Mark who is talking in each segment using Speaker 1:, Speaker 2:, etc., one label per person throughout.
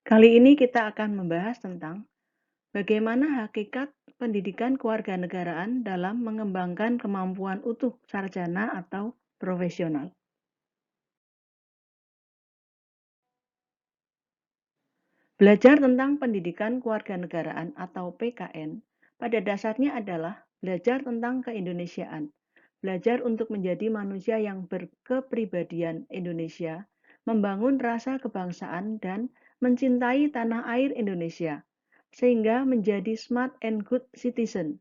Speaker 1: Kali ini kita akan membahas tentang bagaimana hakikat pendidikan kewarganegaraan dalam mengembangkan kemampuan utuh sarjana atau profesional. Belajar tentang pendidikan kewarganegaraan atau PKN pada dasarnya adalah belajar tentang keindonesiaan, belajar untuk menjadi manusia yang berkepribadian Indonesia, membangun rasa kebangsaan dan mencintai tanah air Indonesia, sehingga menjadi smart and good citizen.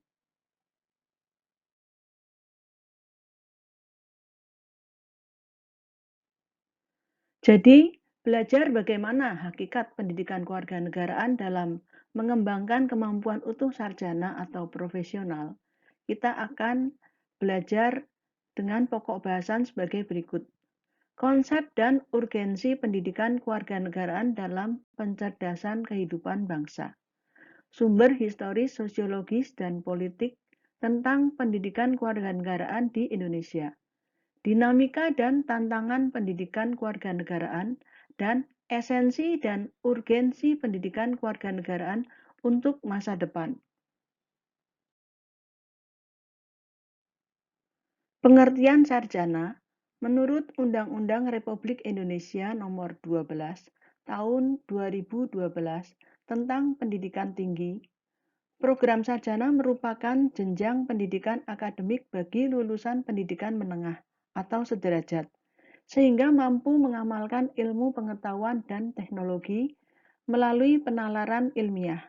Speaker 1: Jadi, belajar bagaimana hakikat pendidikan kewarganegaraan dalam mengembangkan kemampuan utuh sarjana atau profesional, kita akan belajar dengan pokok bahasan sebagai berikut. Konsep dan urgensi pendidikan kewarganegaraan dalam pencerdasan kehidupan bangsa. Sumber historis, sosiologis, dan politik tentang pendidikan kewarganegaraan di Indonesia. Dinamika dan tantangan pendidikan kewarganegaraan, dan esensi dan urgensi pendidikan kewarganegaraan untuk masa depan. Pengertian sarjana menurut Undang-Undang Republik Indonesia Nomor 12 Tahun 2012 tentang Pendidikan Tinggi. Program sarjana merupakan jenjang pendidikan akademik bagi lulusan pendidikan menengah atau sederajat, sehingga mampu mengamalkan ilmu pengetahuan dan teknologi melalui penalaran ilmiah.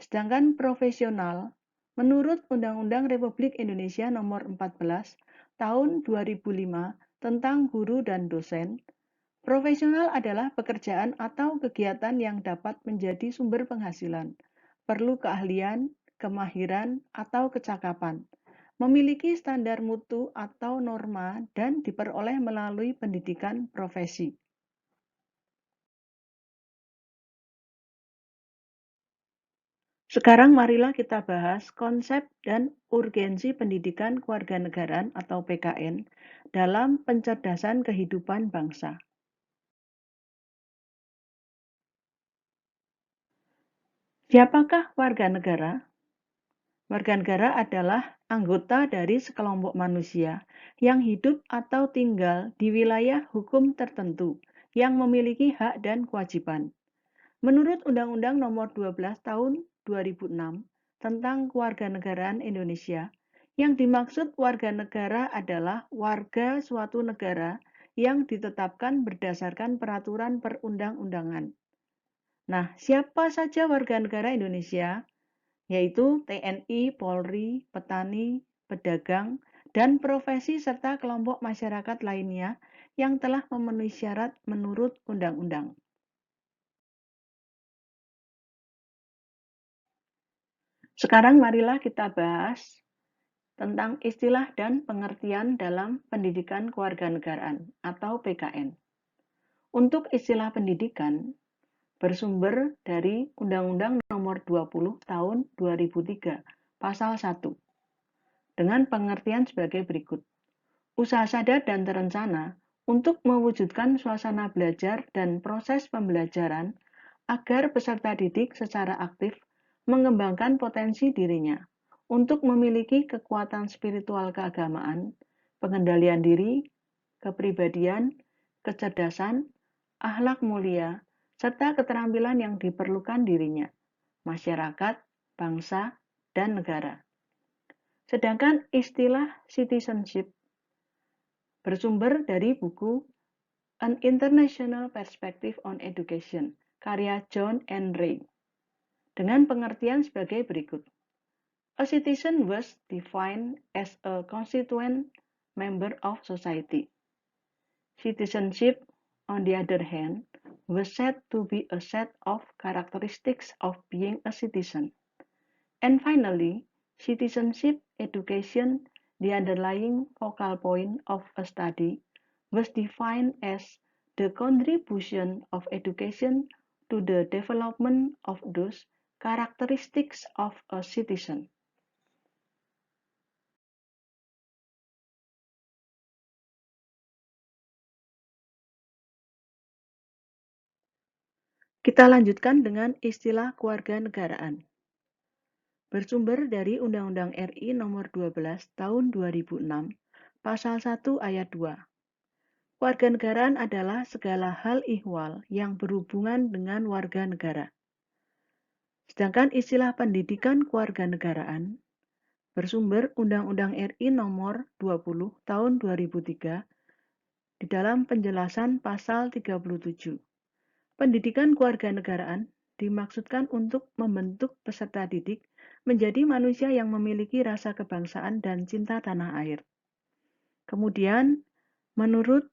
Speaker 1: Sedangkan profesional, menurut Undang-Undang Republik Indonesia Nomor 14 Tahun 2005 tentang guru dan dosen, profesional adalah pekerjaan atau kegiatan yang dapat menjadi sumber penghasilan, perlu keahlian, kemahiran, atau kecakapan, memiliki standar mutu atau norma, dan diperoleh melalui pendidikan profesi. Sekarang marilah kita bahas konsep dan urgensi pendidikan kewarganegaraan atau PKN dalam pencerdasan kehidupan bangsa. Siapakah warga negara? Warga negara adalah anggota dari sekelompok manusia yang hidup atau tinggal di wilayah hukum tertentu yang memiliki hak dan kewajiban. Menurut Undang-Undang Nomor 12 Tahun 2006 tentang Kewarganegaraan Indonesia, yang dimaksud warga negara adalah warga suatu negara yang ditetapkan berdasarkan peraturan perundang-undangan. Nah, siapa saja warga negara Indonesia? Yaitu TNI, Polri, petani, pedagang, dan profesi serta kelompok masyarakat lainnya yang telah memenuhi syarat menurut undang-undang. Sekarang marilah kita bahas tentang istilah dan pengertian dalam pendidikan kewarganegaraan atau PKN. Untuk istilah pendidikan bersumber dari Undang-Undang Nomor 20 Tahun 2003, Pasal 1, dengan pengertian sebagai berikut. Usaha sadar dan terencana untuk mewujudkan suasana belajar dan proses pembelajaran agar peserta didik secara aktif mengembangkan potensi dirinya untuk memiliki kekuatan spiritual keagamaan, pengendalian diri, kepribadian, kecerdasan, akhlak mulia, serta keterampilan yang diperlukan dirinya, masyarakat, bangsa, dan negara. Sedangkan istilah citizenship bersumber dari buku An International Perspective on Education, karya John N. Ray, dengan pengertian sebagai berikut. A citizen was defined as a constituent member of society. Citizenship, on the other hand, was said to be a set of characteristics of being a citizen. And finally, citizenship education, the underlying focal point of a study, was defined as the contribution of education to the development of those characteristics of a citizen. Kita lanjutkan dengan istilah kewarganegaraan. Bersumber dari Undang-Undang RI Nomor 12 Tahun 2006, Pasal 1 Ayat 2. Kewarganegaraan adalah segala hal ihwal yang berhubungan dengan warga negara. Sedangkan istilah pendidikan kewarganegaraan bersumber Undang-Undang RI Nomor 20 Tahun 2003 di dalam penjelasan Pasal 37. Pendidikan kewarganegaraan dimaksudkan untuk membentuk peserta didik menjadi manusia yang memiliki rasa kebangsaan dan cinta tanah air. Kemudian, menurut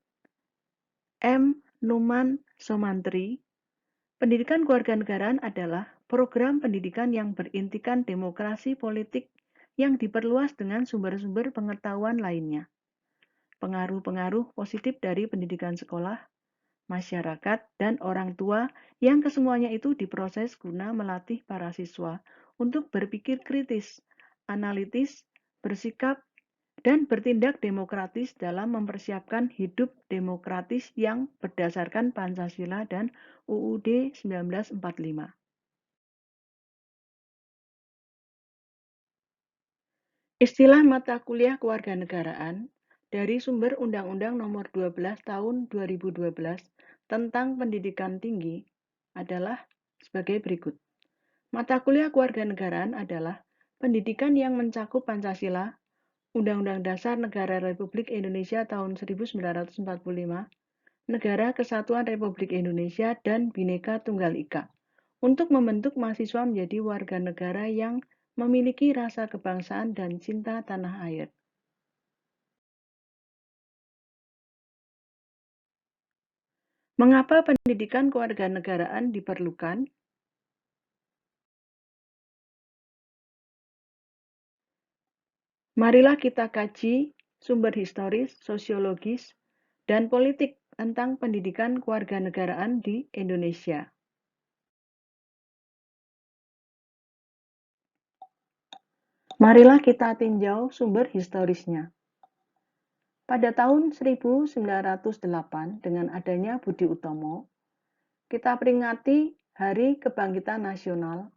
Speaker 1: M. Numan Somantri, pendidikan kewarganegaraan adalah program pendidikan yang berintikan demokrasi politik yang diperluas dengan sumber-sumber pengetahuan lainnya. Pengaruh-pengaruh positif dari pendidikan sekolah, masyarakat, dan orang tua yang kesemuanya itu diproses guna melatih para siswa untuk berpikir kritis, analitis, bersikap, dan bertindak demokratis dalam mempersiapkan hidup demokratis yang berdasarkan Pancasila dan UUD 1945. Istilah mata kuliah kewarganegaraan dari sumber Undang-Undang Nomor 12 Tahun 2012 tentang Pendidikan Tinggi adalah sebagai berikut. Mata kuliah kewarganegaraan adalah pendidikan yang mencakup Pancasila, Undang-Undang Dasar Negara Republik Indonesia tahun 1945, Negara Kesatuan Republik Indonesia, dan Bhinneka Tunggal Ika, untuk membentuk mahasiswa menjadi warga negara yang memiliki rasa kebangsaan dan cinta tanah air. Mengapa pendidikan kewarganegaraan diperlukan? Marilah kita kaji sumber historis, sosiologis, dan politik tentang pendidikan kewarganegaraan di Indonesia. Marilah kita tinjau sumber historisnya. Pada tahun 1908, dengan adanya Budi Utomo, kita peringati Hari Kebangkitan Nasional.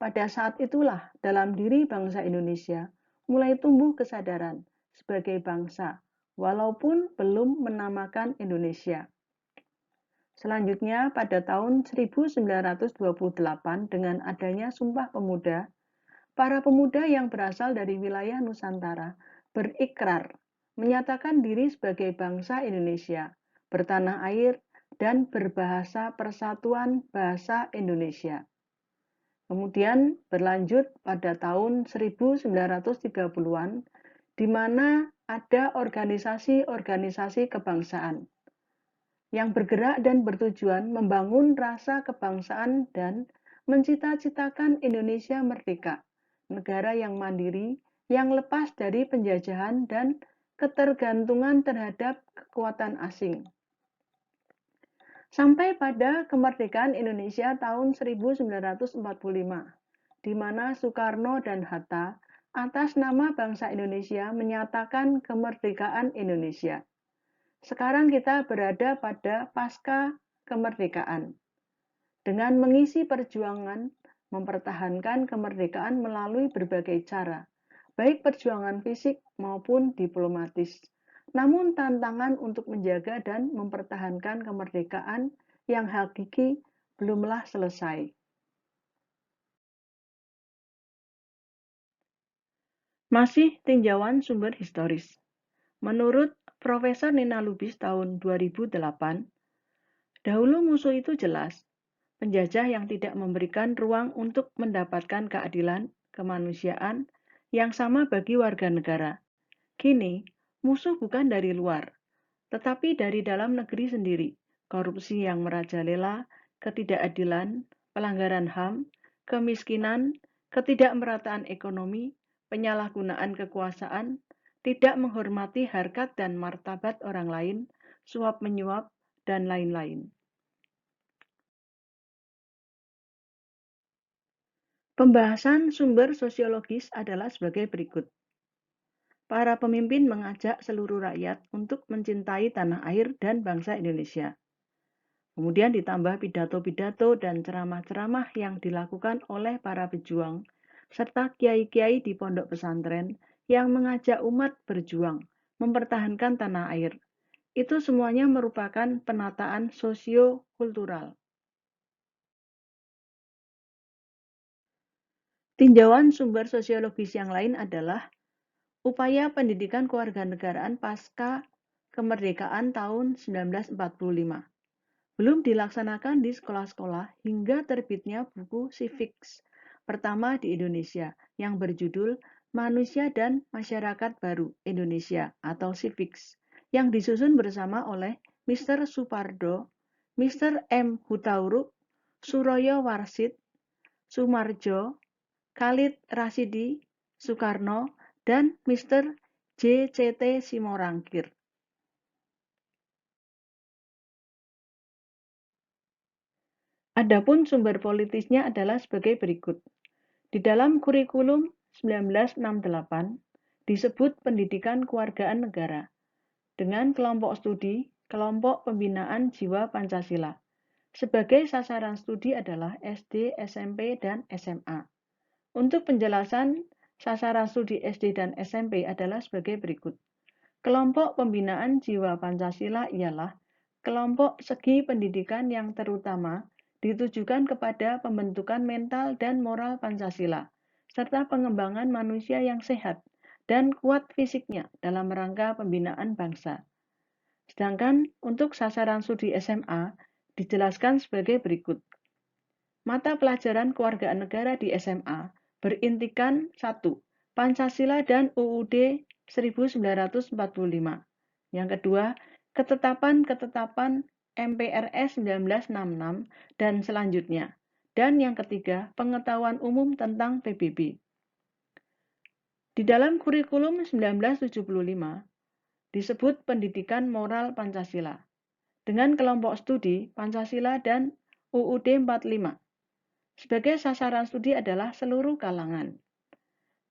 Speaker 1: Pada saat itulah dalam diri bangsa Indonesia mulai tumbuh kesadaran sebagai bangsa, walaupun belum menamakan Indonesia. Selanjutnya, pada tahun 1928, dengan adanya Sumpah Pemuda, para pemuda yang berasal dari wilayah Nusantara berikrar menyatakan diri sebagai bangsa Indonesia, bertanah air, dan berbahasa Persatuan Bahasa Indonesia. Kemudian berlanjut pada tahun 1930-an, di mana ada organisasi-organisasi kebangsaan yang bergerak dan bertujuan membangun rasa kebangsaan dan mencita-citakan Indonesia merdeka, negara yang mandiri, yang lepas dari penjajahan dan ketergantungan terhadap kekuatan asing. Sampai pada kemerdekaan Indonesia tahun 1945, di mana Soekarno dan Hatta atas nama bangsa Indonesia menyatakan kemerdekaan Indonesia. Sekarang kita berada pada pasca kemerdekaan. Dengan mengisi perjuangan mempertahankan kemerdekaan melalui berbagai cara, baik perjuangan fisik maupun diplomatis. Namun tantangan untuk menjaga dan mempertahankan kemerdekaan yang hakiki belumlah selesai. Masih tinjauan sumber historis. Menurut Profesor Nina Lubis tahun 2008, dahulu musuh itu jelas, penjajah yang tidak memberikan ruang untuk mendapatkan keadilan, kemanusiaan yang sama bagi warga negara. Kini, musuh bukan dari luar, tetapi dari dalam negeri sendiri. Korupsi yang merajalela, ketidakadilan, pelanggaran HAM, kemiskinan, ketidakmerataan ekonomi, penyalahgunaan kekuasaan, tidak menghormati harkat dan martabat orang lain, suap-menyuap, dan lain-lain. Pembahasan sumber sosiologis adalah sebagai berikut. Para pemimpin mengajak seluruh rakyat untuk mencintai tanah air dan bangsa Indonesia. Kemudian ditambah pidato-pidato dan ceramah-ceramah yang dilakukan oleh para pejuang, serta kiai-kiai di pondok pesantren yang mengajak umat berjuang, mempertahankan tanah air. Itu semuanya merupakan penataan sosio-kultural. Tinjauan sumber sosiologis yang lain adalah upaya pendidikan kewarganegaraan pasca kemerdekaan tahun 1945. Belum dilaksanakan di sekolah-sekolah hingga terbitnya buku Civics pertama di Indonesia yang berjudul Manusia dan Masyarakat Baru Indonesia atau Civics yang disusun bersama oleh Mr. Supardo, Mr. M. Hutauruk, Suroyo Warsid, Sumarjo, Khalid Rasidi, Soekarno, dan Mr. J.C.T. Simorangkir. Adapun sumber politisnya adalah sebagai berikut. Di dalam kurikulum 1968 disebut pendidikan kewargaan negara dengan kelompok studi, kelompok pembinaan jiwa Pancasila. Sebagai sasaran studi adalah SD, SMP, dan SMA. Untuk penjelasan sasaran studi SD dan SMP adalah sebagai berikut. Kelompok pembinaan jiwa Pancasila ialah kelompok segi pendidikan yang terutama ditujukan kepada pembentukan mental dan moral Pancasila, serta pengembangan manusia yang sehat dan kuat fisiknya dalam rangka pembinaan bangsa. Sedangkan untuk sasaran studi SMA dijelaskan sebagai berikut. Mata pelajaran kewargaan negara di SMA berintikan 1. Pancasila dan UUD 1945. Yang kedua, ketetapan-ketetapan MPRS 1966 dan selanjutnya. Dan yang ketiga, pengetahuan umum tentang PBB. Di dalam kurikulum 1975 disebut pendidikan moral Pancasila dengan kelompok studi Pancasila dan UUD 45. Sebagai sasaran studi adalah seluruh kalangan.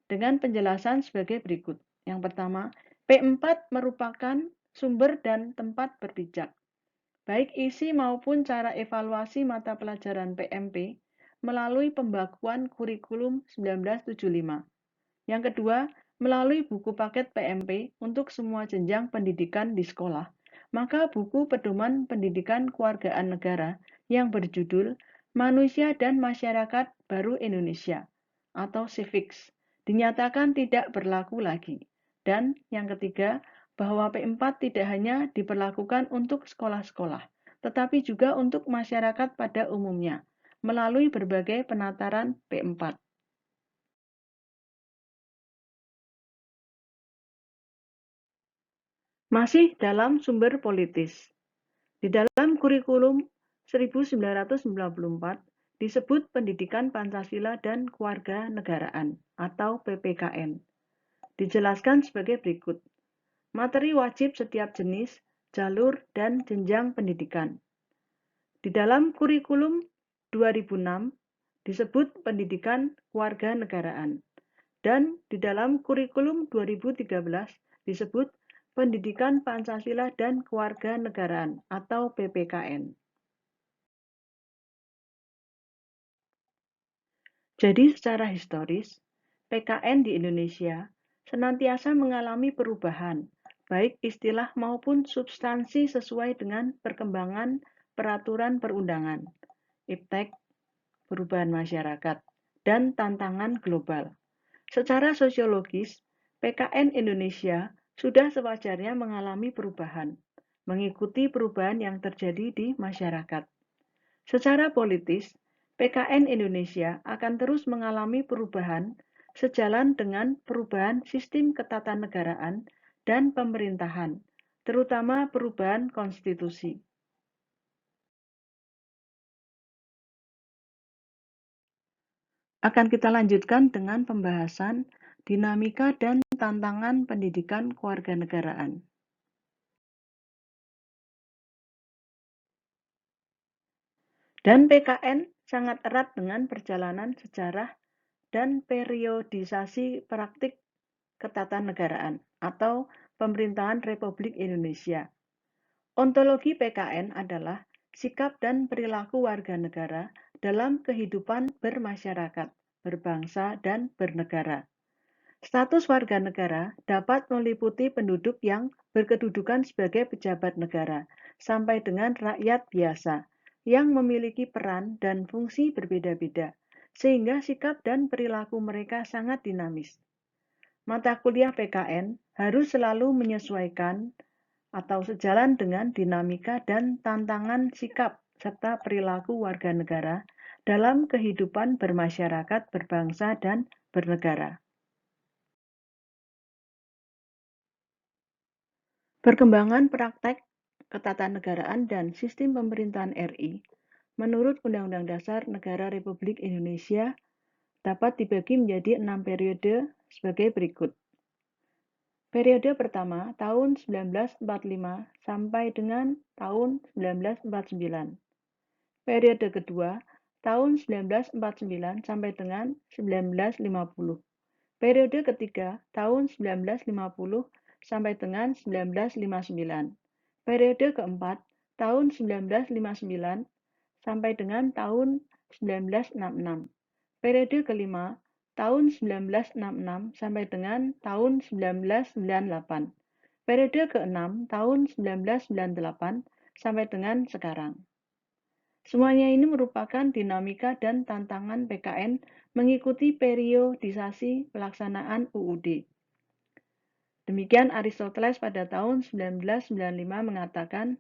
Speaker 1: Dengan penjelasan sebagai berikut. Yang pertama, P4 merupakan sumber dan tempat berpijak. Baik isi maupun cara evaluasi mata pelajaran PMP melalui pembakuan kurikulum 1975. Yang kedua, melalui buku paket PMP untuk semua jenjang pendidikan di sekolah, maka buku pedoman pendidikan kewargaan negara yang berjudul Manusia dan Masyarakat Baru Indonesia atau Civics dinyatakan tidak berlaku lagi. Dan yang ketiga, bahwa P4 tidak hanya diperlakukan untuk sekolah-sekolah, tetapi juga untuk masyarakat pada umumnya melalui berbagai penataran P4. Masih dalam sumber politis. Di dalam kurikulum 1994 disebut Pendidikan Pancasila dan Kewarganegaraan atau PPKN. Dijelaskan sebagai berikut. Materi wajib setiap jenis, jalur, dan jenjang pendidikan. Di dalam kurikulum 2006 disebut Pendidikan Kewarganegaraan. Dan di dalam kurikulum 2013 disebut Pendidikan Pancasila dan Kewarganegaraan atau PPKN. Jadi secara historis, PKN di Indonesia senantiasa mengalami perubahan, baik istilah maupun substansi sesuai dengan perkembangan peraturan perundangan, iptek, perubahan masyarakat, dan tantangan global. Secara sosiologis, PKN Indonesia sudah sewajarnya mengalami perubahan, mengikuti perubahan yang terjadi di masyarakat. Secara politis, PKN Indonesia akan terus mengalami perubahan sejalan dengan perubahan sistem ketatanegaraan dan pemerintahan, terutama perubahan konstitusi. Akan kita lanjutkan dengan pembahasan dinamika dan tantangan pendidikan kewarganegaraan. Dan PKN sangat erat dengan perjalanan sejarah dan periodisasi praktik ketatanegaraan atau pemerintahan Republik Indonesia. Ontologi PKN adalah sikap dan perilaku warga negara dalam kehidupan bermasyarakat, berbangsa, dan bernegara. Status warga negara dapat meliputi penduduk yang berkedudukan sebagai pejabat negara, sampai dengan rakyat biasa, yang memiliki peran dan fungsi berbeda-beda, sehingga sikap dan perilaku mereka sangat dinamis. Mata kuliah PKN harus selalu menyesuaikan atau sejalan dengan dinamika dan tantangan sikap serta perilaku warga negara dalam kehidupan bermasyarakat, berbangsa, dan bernegara. Perkembangan praktek ketatanegaraan dan sistem pemerintahan RI menurut Undang-Undang Dasar Negara Republik Indonesia dapat dibagi menjadi 6 periode sebagai berikut. Periode pertama tahun 1945 sampai dengan tahun 1949. Periode kedua tahun 1949 sampai dengan 1950. Periode ketiga tahun 1950 sampai dengan 1959. Periode keempat tahun 1959 sampai dengan tahun 1966. Periode kelima tahun 1966 sampai dengan tahun 1998. Periode keenam tahun 1998 sampai dengan sekarang. Semuanya ini merupakan dinamika dan tantangan PKN mengikuti periodisasi pelaksanaan UUD. Demikian Aristoteles pada tahun 1995 mengatakan,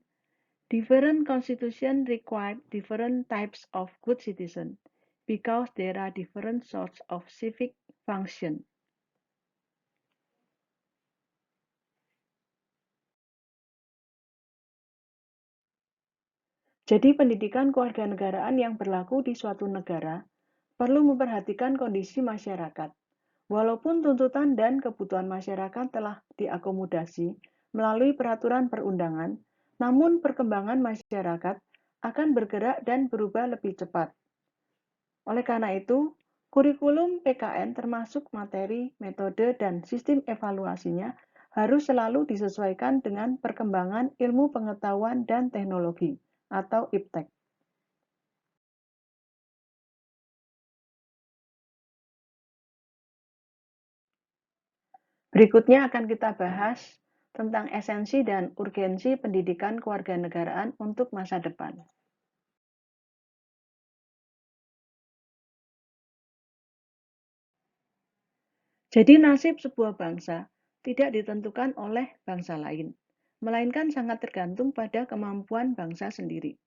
Speaker 1: different constitution require different types of good citizen because there are different sorts of civic function. Jadi pendidikan kewarganegaraan yang berlaku di suatu negara perlu memperhatikan kondisi masyarakat. Walaupun tuntutan dan kebutuhan masyarakat telah diakomodasi melalui peraturan perundangan, namun perkembangan masyarakat akan bergerak dan berubah lebih cepat. Oleh karena itu, kurikulum PKN termasuk materi, metode, dan sistem evaluasinya harus selalu disesuaikan dengan perkembangan ilmu pengetahuan dan teknologi atau IPTEK. Berikutnya akan kita bahas tentang esensi dan urgensi pendidikan kewarganegaraan untuk masa depan. Jadi nasib sebuah bangsa tidak ditentukan oleh bangsa lain, melainkan sangat tergantung pada kemampuan bangsa sendiri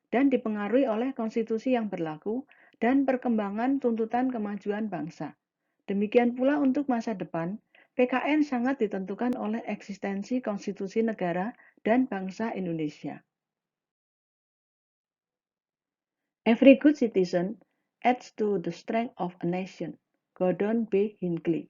Speaker 1: dan dipengaruhi oleh konstitusi yang berlaku dan perkembangan tuntutan kemajuan bangsa. Demikian pula untuk masa depan, PKN sangat ditentukan oleh eksistensi konstitusi negara dan bangsa Indonesia. Every good citizen adds to the strength of a nation. Gordon B. Hinckley.